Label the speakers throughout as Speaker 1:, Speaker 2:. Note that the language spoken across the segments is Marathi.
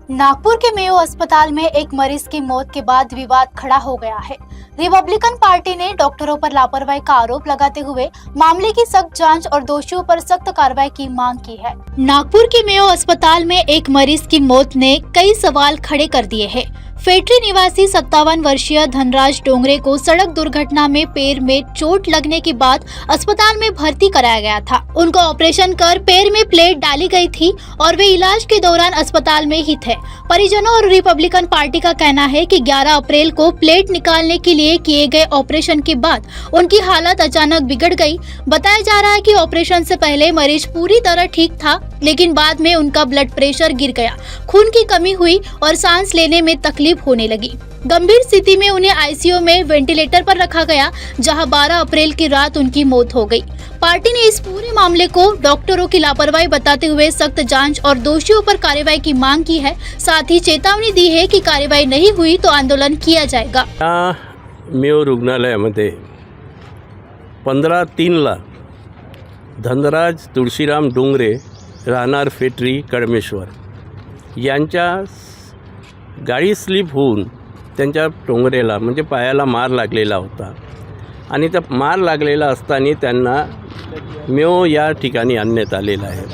Speaker 1: नागपुर के मेयो अस्पताल में एक मरीज की मौत के बाद विवाद खड़ा हो गया है। रिपब्लिकन पार्टी ने डॉक्टरों पर लापरवाही का आरोप लगाते हुए मामले की सख्त जांच और दोषियों पर सख्त कार्रवाई की मांग की है। नागपुर के मेयो अस्पताल में एक मरीज की मौत ने कई सवाल खड़े कर दिए हैं। फेटरी निवासी 57 वर्षीय धनराज डोंगरे को सड़क दुर्घटना में पैर में चोट लगने के बाद अस्पताल में भर्ती कराया गया था। उनको ऑपरेशन कर पैर में प्लेट डाली गई थी और वे इलाज के दौरान अस्पताल में ही थे। परिजनों और रिपब्लिकन पार्टी का कहना है कि 11 अप्रैल को प्लेट निकालने के लिए किए गए ऑपरेशन के बाद उनकी हालत अचानक बिगड़ गई। बताया जा रहा है कि ऑपरेशन से पहले मरीज पूरी तरह ठीक था, लेकिन बाद में उनका ब्लड प्रेशर गिर गया, खून की कमी हुई और सांस लेने में तकलीफ होने लगी। गंभीर स्थिति में उन्हें आईसीयू में वेंटिलेटर पर रखा गया, जहां 12 अप्रैल की रात उनकी मौत हो गई। पार्टी ने इस पूरे मामले को डॉक्टरों की लापरवाही बताते हुए सख्त जांच और दोषियों पर कार्रवाई की मांग की है। साथ ही चेतावनी दी है कि कार्रवाई नहीं हुई तो आंदोलन किया जाएगा।
Speaker 2: मेयो रुग्णालयामध्ये 15/3 धनराज तुळशीराम डोंगरे राहणार फेटरी कळमेश्वर यांच्या गाडी स्लिप होऊन त्यांच्या टोंगरेला म्हणजे पायाला मार लागलेला होता आणि त्या मार लागलेला असताना त्यांना मेयो या ठिकाणी आणण्यात आलेलं आहे।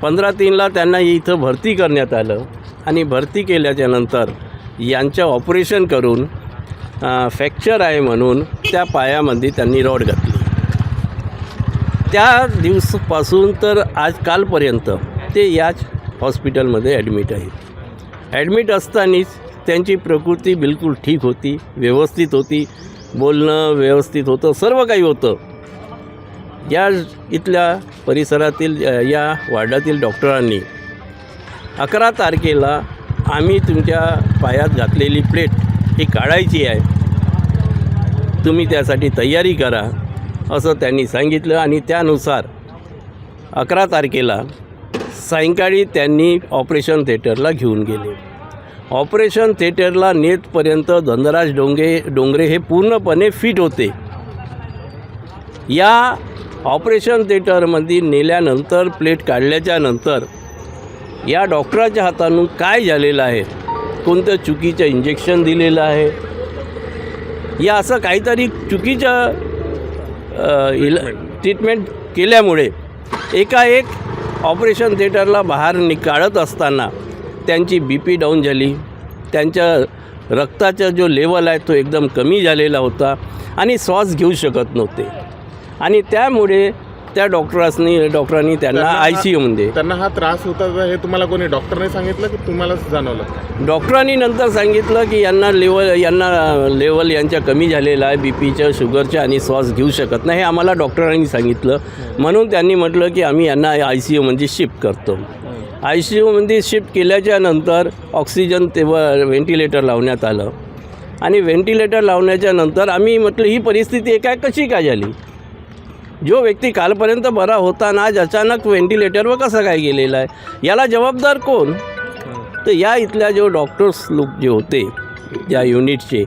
Speaker 2: 15/3 त्यांना इथं भरती करण्यात आलं आणि भरती केल्याच्या नंतर यांचं ऑपरेशन करून फ्रॅक्चर आहे म्हणून त्या पायामध्ये त्यांनी रॉड घातली। त्या दिवसापासून तर आज कालपर्यंत ते याच हॉस्पिटलमध्ये ॲडमिट आहेत। ॲडमिट असतानाच त्यांची प्रकृती बिलकुल ठीक होती, व्यवस्थित होती, बोलणं व्यवस्थित होतं, सर्व काही होतं। या इथल्या परिसरातील या वार्डातील डॉक्टरांनी 11 तारखेला आम्ही तुमच्या पायात घातलेली प्लेट ही काढायची आहे, तुम्ही त्यासाठी तयारी करा असं त्यांनी सांगितलं आणि त्यानुसार 11 तारखेला सायंकाळी त्यांनी ऑपरेशन थिएटरला घेऊन गेले। ऑपरेशन थिएटरला नेटपर्यंत धनराज डोंगरे हे पूर्णपणे फिट होते। या ऑपरेशन थिएटरमध्ये नेल्यानंतर प्लेट काढल्याच्या नंतर या डॉक्टराच्या हातातून काय झालेलं आहे, कोणतं चुकीचं इंजेक्शन दिलेलं आहे या असं काहीतरी चुकीचं ट्रीटमेंट केल्यामुळे एकाएक ऑपरेशन थिएटरला बाहेर काढत असताना त्यांची BP डाऊन झाली, त्यांच्या रक्ताचा जो लेवल आहे तो एकदम कमी झालेला होता आणि श्वास घेऊ शकत नव्हते आणि त्यामुळे त्या डॉक्टरांनी त्यांना ICUमध्ये
Speaker 3: त्यांना हा त्रास होता हे तुम्हाला कोणी डॉक्टरने सांगितलं की तुम्हालाच जाणवलं?
Speaker 2: डॉक्टरांनी नंतर सांगितलं की यांना लेवल यांच्या कमी झालेला आहे BPचं, शुगरचं आणि श्वास घेऊ शकत नाही हे आम्हाला डॉक्टरांनी सांगितलं। म्हणून त्यांनी म्हटलं की आम्ही यांना ICUमध्ये शिफ्ट करतो। ICUमध्ये शिफ्ट केल्याच्या नंतर ऑक्सिजन तेव्हा व्हेंटिलेटर लावण्यात आलं आणि व्हेंटिलेटर लावण्याच्या नंतर आम्ही म्हटलं ही परिस्थिती कशी काय झाली, जो व्यक्ती कालपर्यंत बरा होता ना आज अचानक व्हेंटिलेटरवर कसा काय गेलेला आहे, याला जबाबदार कोण? तर या इथल्या जो डॉक्टर्स लोक जे होते या युनिटचे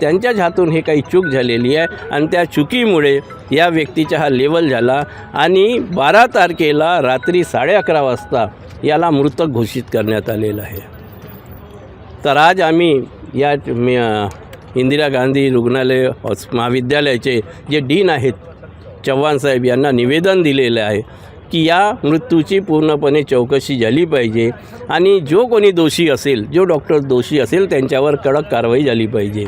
Speaker 2: त्यांच्याच हातून हे काही चूक झालेली आहे आणि त्या चुकीमुळे या व्यक्तीचा हा लेवल झाला आणि 12 तारखेला रात्री 11:30 वाजता याला मृत घोषित करण्यात आलेलं आहे। तर आज आम्ही या इंदिरा गांधी रुग्णालय महाविद्यालयाचे जे डीन आहेत चव्हाण साहेब यांना निवेदन दिलेलं आहे की या मृत्यूची पूर्णपणे चौकशी झाली पाहिजे आणि जो कोणी दोषी असेल, जो डॉक्टर दोषी असेल त्यांच्यावर कडक कारवाई झाली पाहिजे।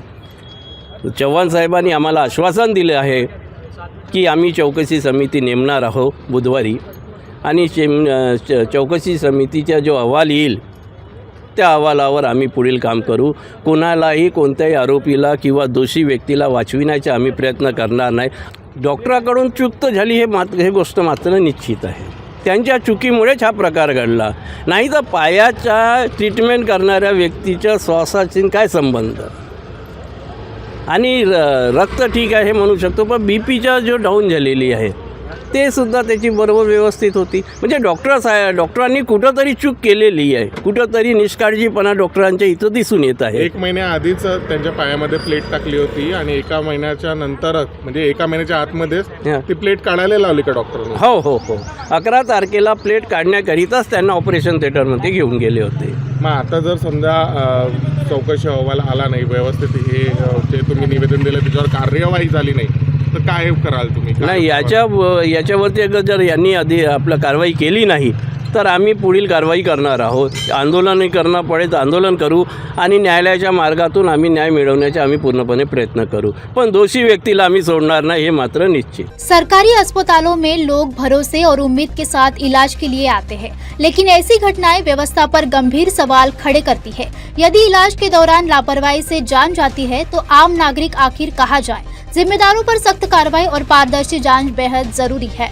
Speaker 2: चव्हाण साहेबांनी आम्हाला आश्वासन दिले आहे की आम्ही चौकशी समिती नेमणार आहोत बुधवारी आणि चौकशी समितीचा जो अहवाल येईल त्या अहवालावर आम्ही पुढील काम करू। कोणालाही कोणत्याही आरोपीला किंवा दोषी व्यक्तीला वाचविण्याचा आम्ही प्रयत्न करणार नाही। डॉक्टराकडून चूक तर झाली हे गोष्ट मात्र निश्चित आहे, त्यांच्या चुकीमुळेच हा प्रकार घडला, नाही तर पायाचा ट्रीटमेंट करणाऱ्या व्यक्तीच्या श्वासाची काय संबंध आणि रक्त ठीक आहे हे म्हणू शकतो, पण BPचा जो डाऊन झालेली आहे ते सुद्धा त्याची बरोबर व्यवस्थित होती. म्हणजे डॉक्टरांनी कुठंतरी चूक केलेली आहे, कुठंतरी निष्काळजीपणा डॉक्टरांच्या इथं दिसून येत आहे.
Speaker 3: 1 महिन्याआधीच त्यांच्या पायामध्ये प्लेट टाकली होती आणि 1 महिन्याच्या नंतरच म्हणजे 1 महिन्याच्या आतमध्येच
Speaker 2: हां.
Speaker 3: ती प्लेट काढायला लावली का डॉक्टरांनी?
Speaker 2: हो हो हो 11 तारखेला प्लेट काढण्याकरिताच त्यांना ऑपरेशन थिएटरमध्ये घेऊन गेले होते.
Speaker 3: मग आता जर समजा चौकशी अहवाल आला नाही व्यवस्थित, हे जे तुम्ही निवेदन दिलं त्याच्यावर कार्यवाही झाली नाही, तर काय कराल तुम्ही?
Speaker 2: नाही, याच्यावरती अगर जर यांनी आधी आपलं कारवाई केली नाही तर आम्ही पुढील कारवाई करणार आहोत. आंदोलनही करणं पडेल तर आंदोलन करू आणि न्यायालयाच्या मार्गातून आम्ही न्याय मिळवण्याचे आम्ही पूर्णपणे प्रयत्न करू. पण दोषी व्यक्तीला आम्ही सोडणार नाही, हे मात्र निश्चित.
Speaker 1: सरकारी अस्पतालों में लोग भरोसे और उम्मीद के साथ इलाज के लिए आते हैं, लेकिन ऐसी घटनाएं व्यवस्था पर गंभीर सवाल खड़े करती है. यदि इलाज के दौरान लापरवाही से जान जाती है तो आम नागरिक आखिर कहाँ जाए? जिम्मेदारों पर सख्त कार्रवाई और पारदर्शी जांच बेहद जरूरी है.